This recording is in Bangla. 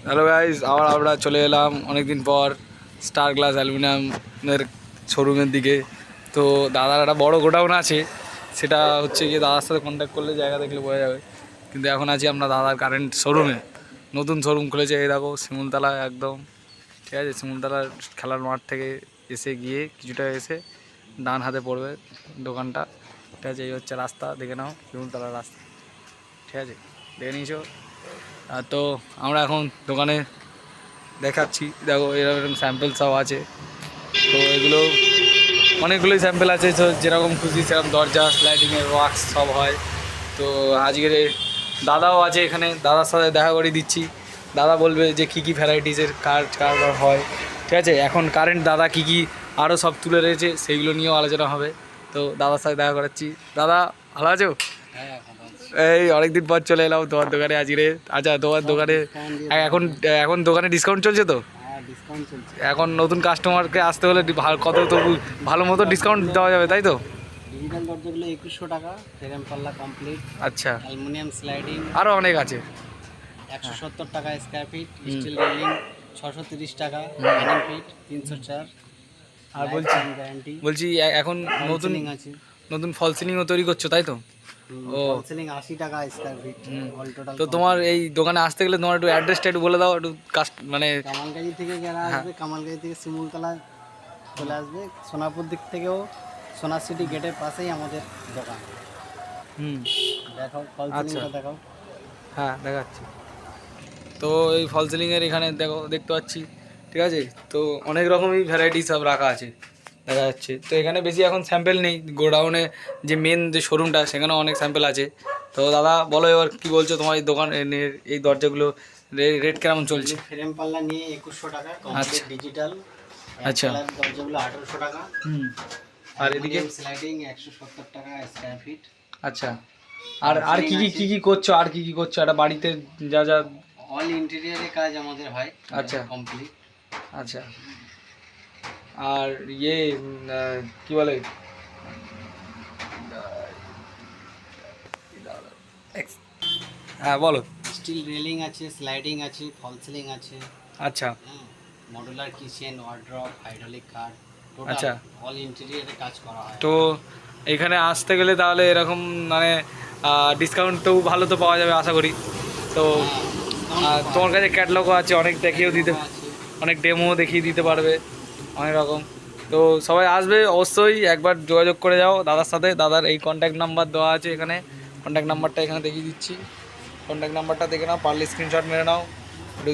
হ্যালো গাইস, আবার আমরা চলে এলাম অনেকদিন পর স্টার গ্লাস অ্যালুমিনিয়ামের শোরুমের দিকে। তো দাদার একটা বড় গোডাউন আছে, সেটা হচ্ছে গিয়ে দাদার সাথে কন্ট্যাক্ট করলে জায়গা দেখলে বোঝা যাবে। কিন্তু এখন আছি আমরা দাদার কারেন্ট শোরুমে। নতুন শোরুম খুলেছে, এই দেখো শিমুলতলা একদম, ঠিক আছে। শিমুলতলার খেলার মাঠ থেকে এসে গিয়ে কিছুটা এসে ডান হাতে পড়বে দোকানটা, ঠিক আছে। এই হচ্ছে রাস্তা, দেখে নাও শিমুলতলার রাস্তা, ঠিক আছে, দেখে নিয়েছো। তো আমরা এখন দোকানে দেখাচ্ছি, দেখো এরকম স্যাম্পেল সব আছে। তো এগুলো অনেকগুলোই স্যাম্পেল আছে, তো যেরকম খুশি সেরকম দরজা স্লাইডিংয়ের ওয়ার্কস সব হয়। তো আজকের দাদাও আছে এখানে, দাদার সাথে দেখা করে দিচ্ছি। দাদা বলবে যে কী কী ভ্যারাইটিসের কারবার হয়, ঠিক আছে। এখন কারেন্ট দাদা কী কী আরও সব তুলে রয়েছে সেইগুলো নিয়েও আলোচনা হবে। তো দাদার সাথে দেখা করাচ্ছি। দাদা ভালো আছো? এই অনেকদিন পর চলে এলাম তোমার দোকানে আজকে। আচ্ছা, তোমার দোকানে এখন এখন দোকানে ডিসকাউন্ট চলছে তো? এখন নতুন কাস্টমারকে আসতে হলে কত তবু ভালো মতো ডিসকাউন্ট দেওয়া যাবে, তাই তো? ডিজিটাল দরজাগুলো 2100 টাকা, ফ্রেম পাল্লা কমপ্লিট। আচ্ছা, অ্যালুমিনিয়াম স্লাইডিং আরও অনেক আছে। 170 টাকা স্কয়ার ফিট, স্টিল রেলিং 630 টাকা, হ্যাঙ্গিং ফিট 304। আর বলছি গ্যারান্টি বলছি এখন নতুন সিলিং আছে। নতুন ফল সিলিংও তৈরি করছো, তাই তো? ও, ফল সিলিং 80 টাকা স্কয়ার ফিট অল টোটাল। তো তোমার এই দোকানে আসতে গেলে তোমার একটু অ্যাড্রেসটা একটু বলে দাও, একটু মানে। কামালগাজি থেকে যারা আসবে, কামালগাজি থেকে শিমুলতলা চলে আসবে। সোনাপুর দিক থেকেও সোনা সিটি গেটের পাশেই আমাদের দোকান। দেখাও ফল সিলিংটা দেখাও। হ্যাঁ, দেখাচ্ছি। তো এই ফল সিলিংয়ের এখানে দেখো, দেখতে পাচ্ছি, ঠিক আছে। তো অনেক রকমই ভ্যারাইটি সব রাখা আছে, দেখা যাচ্ছে। তো এখানে বেশি এখন স্যাম্পেল নেই, গোডাউনে যে মেন যে শোরুমটা সেখানেও অনেক স্যাম্পেল আছে। তো দাদা বলো এবার কী বলছো, তোমার এই দোকানের এই দরজাগুলো রেট কেমন চলছে? ফ্রেম পাল্লা নিয়ে 2100 টাকা, আচ্ছা ডিজিটাল। আচ্ছা। দরজাগুলো 1800 টাকা। আর এদিকে স্লাইডিং 170 টাকা স্কয়ার ফিট। আচ্ছা। আর আর কি কি কি কি করছো, আর কি কি করছো একটা বাড়িতে যা যা? অল ইন্টেরিয়রের কাজ আমাদের হয়। আচ্ছা কমপ্লিট। আচ্ছা। আর ইয়ে কি বলে, হ্যাঁ বলো। স্টিল রেলিং আছে, স্লাইডিং আছে, ফল সিলিং আছে। আচ্ছা মডুলার কিচেন, ওয়ার্ড্রপ, হাইড্রোলিক কার, আচ্ছা। টোটাল অল ইন্টেরিয়রে কাজ করা হয়। তো এখানে আসতে গেলে তাহলে এরকম মানে ডিসকাউন্ট তো ভালো তো পাওয়া যাবে আশা করি। তো তোমার কাছে ক্যাটলগও আছে, অনেক দেখিয়েও দিতে, অনেক ডেমো দেখিয়ে দিতে পারবে, অনেক রকম। তো সবাই আসবে অবশ্যই, একবার যোগাযোগ করে যাও দাদার সাথে। দাদার এই কন্ট্যাক্ট নাম্বার দেওয়া আছে এখানে, কন্ট্যাক্ট নাম্বারটা এখানে দেখিয়ে দিচ্ছি। কন্ট্যাক্ট নাম্বারটা দেখে নাও, পারলে স্ক্রিনশট মেরে নাও। একটু